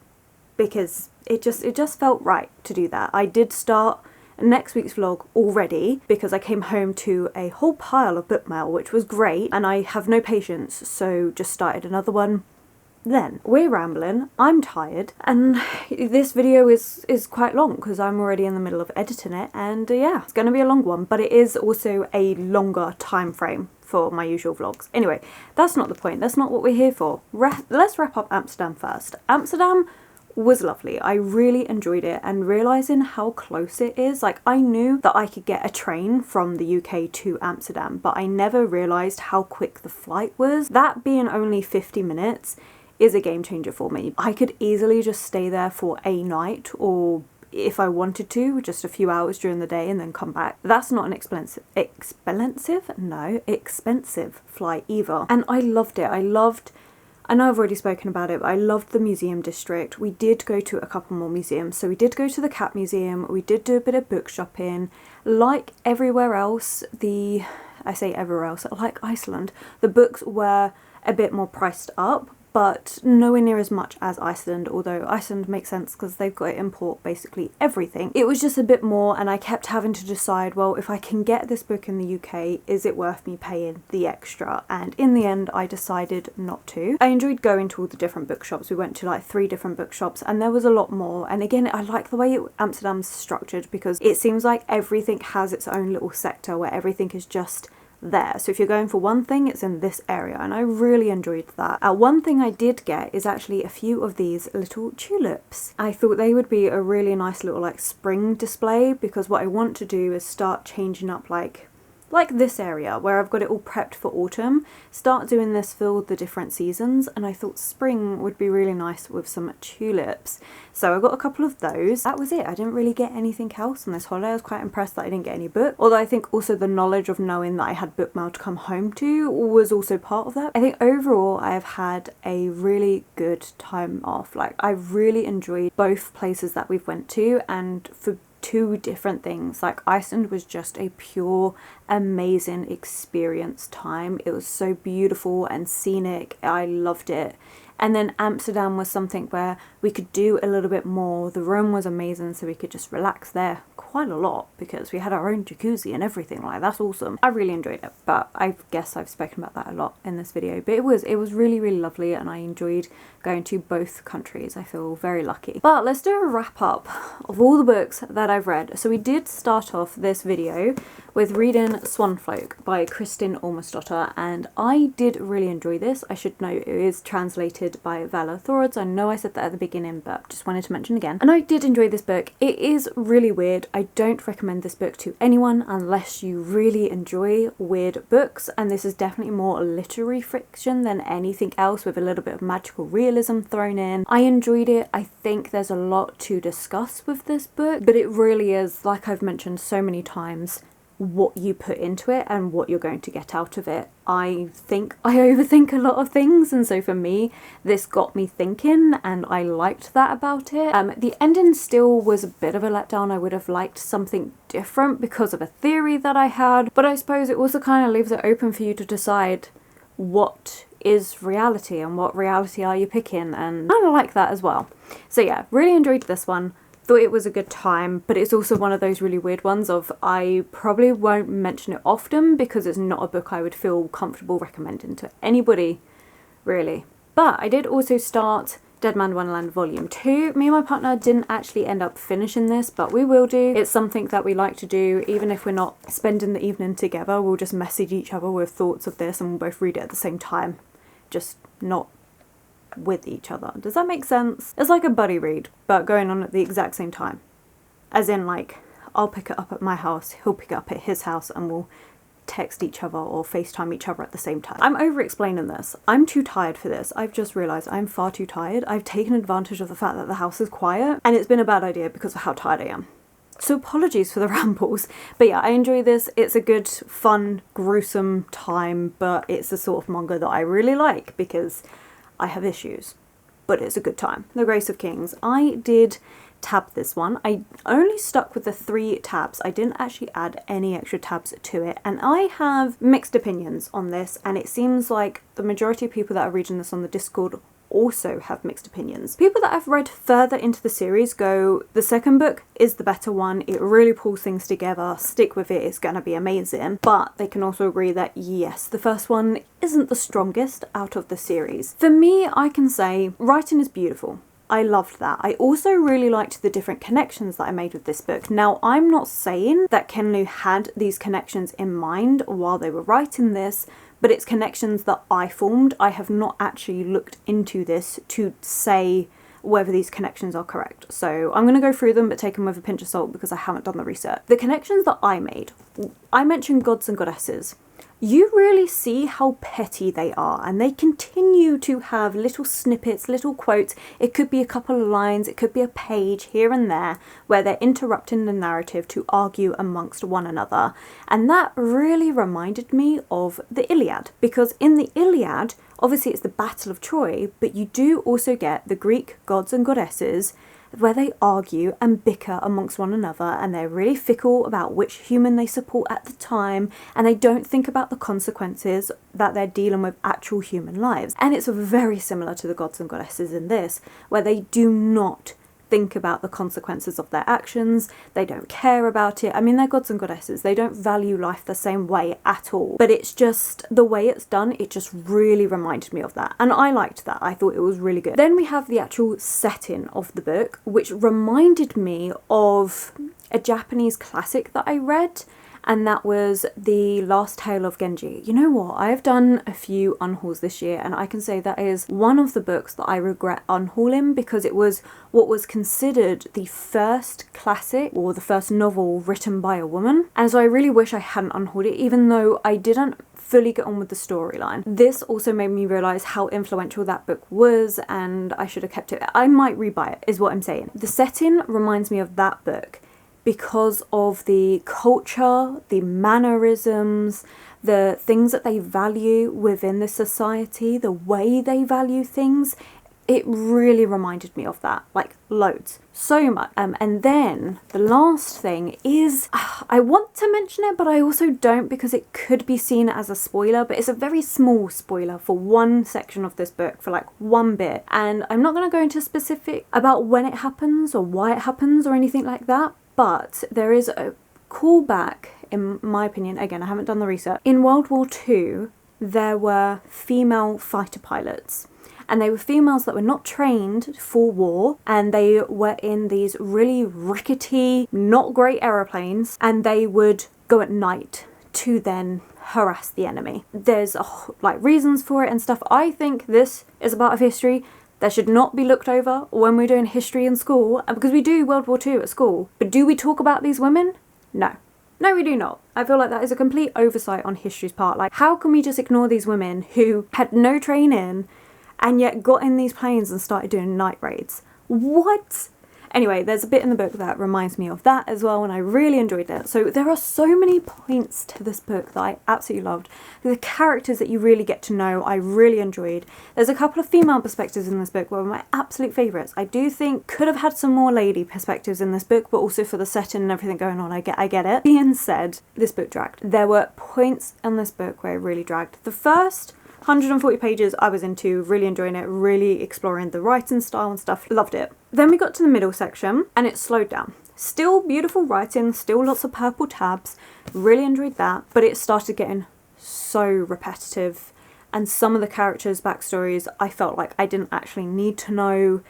because it just felt right to do that. I did start next week's vlog already because I came home to a whole pile of book mail, which was great, and I have no patience, so just started another one. Then we're rambling, I'm tired, and this video is quite long because I'm already in the middle of editing it, and yeah, it's going to be a long one, but it is also a longer time frame for my usual vlogs. Anyway, that's not the point, that's not what we're here for. Let's wrap up Amsterdam first. Amsterdam was lovely. I really enjoyed it, and realising how close it is, like I knew that I could get a train from the UK to Amsterdam, but I never realised how quick the flight was. That being only 50 minutes is a game changer for me. I could easily just stay there for a night, or if I wanted to, just a few hours during the day and then come back. That's not an expensive flight either. And I loved it. I know I've already spoken about it, but I loved the museum district. We did go to a couple more museums. So we did go to the Cat Museum, we did do a bit of book shopping. Like everywhere else, I say everywhere else, like Iceland, the books were a bit more priced up, but nowhere near as much as Iceland, although Iceland makes sense because they've got to import basically everything. It was just a bit more, and I kept having to decide, well, if I can get this book in the UK, is it worth me paying the extra? And in the end, I decided not to. I enjoyed going to all the different bookshops. We went to like 3 different bookshops, and there was a lot more. And again, I like the way Amsterdam's structured because it seems like everything has its own little sector where everything is just there. So if you're going for one thing, it's in this area, and I really enjoyed that. One thing I did get is actually a few of these little tulips. I thought they would be a really nice little like spring display, because what I want to do is start changing up like this area where I've got it all prepped for autumn, start doing this for the different seasons, and I thought spring would be really nice with some tulips. So I got a couple of those. That was it. I didn't really get anything else on this holiday. I was quite impressed that I didn't get any book, although I think also the knowledge of knowing that I had book mail to come home to was also part of that. I think overall I have had a really good time off. Like I really enjoyed both places that we've went to, and for 2 different things. Like Iceland was just a pure amazing experience time. It was so beautiful and scenic. I loved it. And then Amsterdam was something where we could do a little bit more. The room was amazing, so we could just relax there quite a lot because we had our own jacuzzi and everything. Like that's awesome. I really enjoyed it, but I guess I've spoken about that a lot in this video. But it was really, really lovely, and I enjoyed going to both countries. I feel very lucky. But let's do a wrap up of all the books that I've read. So we did start off this video with reading Swanfolk by Kristin Ormsdotter, and I did really enjoy this. I should note it is translated by Vala Thorods. I know I said that at the beginning, but just wanted to mention again. And I did enjoy this book. It is really weird. I don't recommend this book to anyone unless you really enjoy weird books, and this is definitely more literary fiction than anything else, with a little bit of magical realism thrown in. I enjoyed it. I think there's a lot to discuss with this book, but it really is, like I've mentioned so many times, what you put into it and what you're going to get out of it. I think I overthink a lot of things, and so for me this got me thinking, and I liked that about it. The ending still was a bit of a letdown. I would have liked something different because of a theory that I had, but I suppose it also kind of leaves it open for you to decide what is reality and what reality are you picking, and I kind of like that as well. So yeah, really enjoyed this one. Thought it was a good time, but it's also one of those really weird ones of I probably won't mention it often because it's not a book I would feel comfortable recommending to anybody, really. But I did also start Dead Man Wonderland Volume 2. Me and my partner didn't actually end up finishing this, but we will do. It's something that we like to do, even if we're not spending the evening together. We'll just message each other with thoughts of this and we'll both read it at the same time. Just not with each other. Does that make sense? It's like a buddy read, but going on at the exact same time. As in, like, I'll pick it up at my house, he'll pick it up at his house, and we'll text each other or FaceTime each other at the same time. I'm over explaining this. I'm too tired for this. I've just realised I'm far too tired. I've taken advantage of the fact that the house is quiet, and it's been a bad idea because of how tired I am. So apologies for the rambles. But yeah, I enjoy this. It's a good, fun, gruesome time, but it's the sort of manga that I really like because I have issues. But it's a good time. The Grace of Kings. I did tab this one. I only stuck with the 3 tabs. I didn't actually add any extra tabs to it, and I have mixed opinions on this, and it seems like the majority of people that are reading this on the Discord also have mixed opinions. People that have read further into the series go, the second book is the better one, it really pulls things together, stick with it, it's gonna be amazing. But they can also agree that yes, the first one isn't the strongest out of the series. For me, I can say writing is beautiful. I loved that. I also really liked the different connections that I made with this book. Now, I'm not saying that Ken Liu had these connections in mind while they were writing this, but it's connections that I formed. I have not actually looked into this to say whether these connections are correct. So I'm going to go through them, but take them with a pinch of salt because I haven't done the research. The connections that I made, I mentioned gods and goddesses. You really see how petty they are, and they continue to have little snippets, little quotes. It could be a couple of lines, it could be a page here and there where they're interrupting the narrative to argue amongst one another. And that really reminded me of the Iliad, because in the Iliad, obviously it's the Battle of Troy, but you do also get the Greek gods and goddesses where they argue and bicker amongst one another, and they're really fickle about which human they support at the time, and they don't think about the consequences that they're dealing with actual human lives. And it's very similar to the gods and goddesses in this, where they do not think about the consequences of their actions, they don't care about it. I mean, they're gods and goddesses, they don't value life the same way at all, but it's just the way it's done, it just really reminded me of that, and I liked that. I thought it was really good. Then we have the actual setting of the book, which reminded me of a Japanese classic that I read, and that was The Last Tale of Genji. You know what? I've done a few unhauls this year, and I can say that is one of the books that I regret unhauling because it was what was considered the first classic or the first novel written by a woman. And so I really wish I hadn't unhauled it, even though I didn't fully get on with the storyline. This also made me realise how influential that book was, and I should have kept it. I might rebuy it, is what I'm saying. The setting reminds me of that book, because of the culture, the mannerisms, the things that they value within the society, the way they value things. It really reminded me of that, like loads, so much. And then the last thing is, I want to mention it, but I also don't because it could be seen as a spoiler, but it's a very small spoiler for one section of this book, for like one bit. And I'm not going to go into specific about when it happens or why it happens or anything like that. But there is a callback, in my opinion, again, I haven't done the research. In World War II, there were female fighter pilots, and they were females that were not trained for war, and they were in these really rickety, not great aeroplanes, and they would go at night to then harass the enemy. There's like reasons for it and stuff. I think this is a part of history that should not be looked over when we're doing history in school, because we do World War II at school. But do we talk about these women? No. No, we do not. I feel like that is a complete oversight on history's part. Like, how can we just ignore these women who had no training and yet got in these planes and started doing night raids? What? Anyway, there's a bit in the book that reminds me of that as well, and I really enjoyed that. So there are so many points to this book that I absolutely loved. The characters that you really get to know, I really enjoyed. There's a couple of female perspectives in this book that were my absolute favourites. I do think could have had some more lady perspectives in this book, but also for the setting and everything going on, I get it. Being said, this book dragged. There were points in this book where it really dragged. The first 140 pages I was into, really enjoying it, really exploring the writing style and stuff, loved it. Then we got to the middle section and it slowed down. Still beautiful writing, still lots of purple tabs, really enjoyed that, but it started getting so repetitive and some of the characters' backstories I felt like I didn't actually need to know.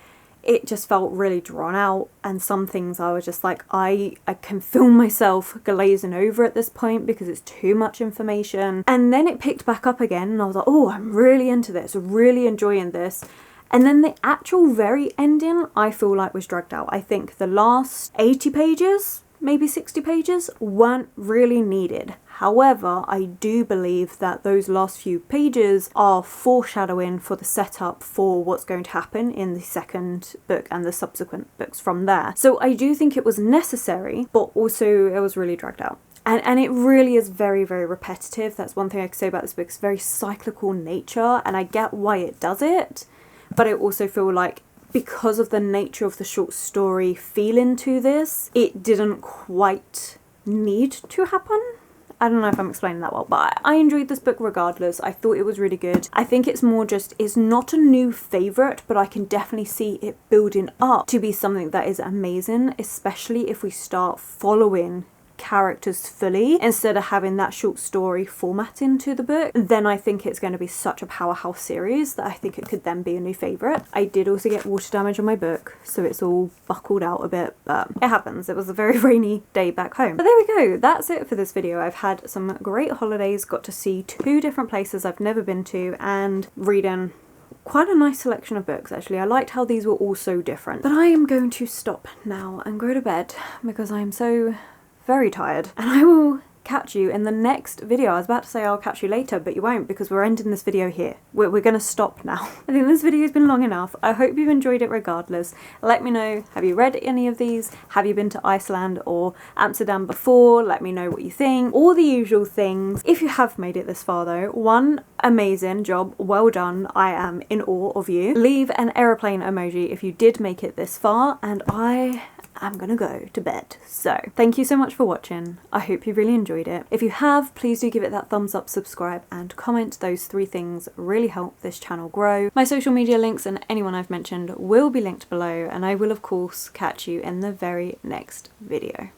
It just felt really drawn out, and some things I was just like, I can feel myself glazing over at this point because it's too much information. And then it picked back up again and I was like, oh, I'm really into this, really enjoying this. And then the actual very ending I feel like was dragged out. I think the last 80 pages, maybe 60 pages, weren't really needed. However, I do believe that those last few pages are foreshadowing for the setup for what's going to happen in the second book and the subsequent books from there. So I do think it was necessary, but also it was really dragged out. And it really is very, very repetitive. That's one thing I could say about this book. It's very cyclical nature, and I get why it does it, but I also feel like because of the nature of the short story feeling to this, it didn't quite need to happen. I don't know if I'm explaining that well, but I enjoyed this book regardless. I thought it was really good. I think it's more just, it's not a new favourite, but I can definitely see it building up to be something that is amazing, especially if we start following characters fully instead of having that short story format into the book. Then I think it's going to be such a powerhouse series that I think it could then be a new favourite. I did also get water damage on my book, so it's all buckled out a bit, but it happens. It was a very rainy day back home. But there we go, that's it for this video. I've had some great holidays, got to see 2 different places I've never been to, and reading quite a nice selection of books actually. I liked how these were all so different. But I am going to stop now and go to bed because I am so very tired, and I will catch you in the next video. I was about to say I'll catch you later, but you won't, because we're ending this video here. We're gonna stop now. I think this video has been long enough. I hope you've enjoyed it regardless. Let me know, have you read any of these? Have you been to Iceland or Amsterdam before? Let me know what you think. All the usual things. If you have made it this far though, one, amazing job, well done. I am in awe of you. Leave an aeroplane emoji if you did make it this far, and I'm gonna go to bed. So thank you so much for watching. I hope you really enjoyed it. If you have, please do give it that thumbs up, subscribe and comment. Those 3 things really help this channel grow. My social media links and anyone I've mentioned will be linked below, and I will of course catch you in the very next video.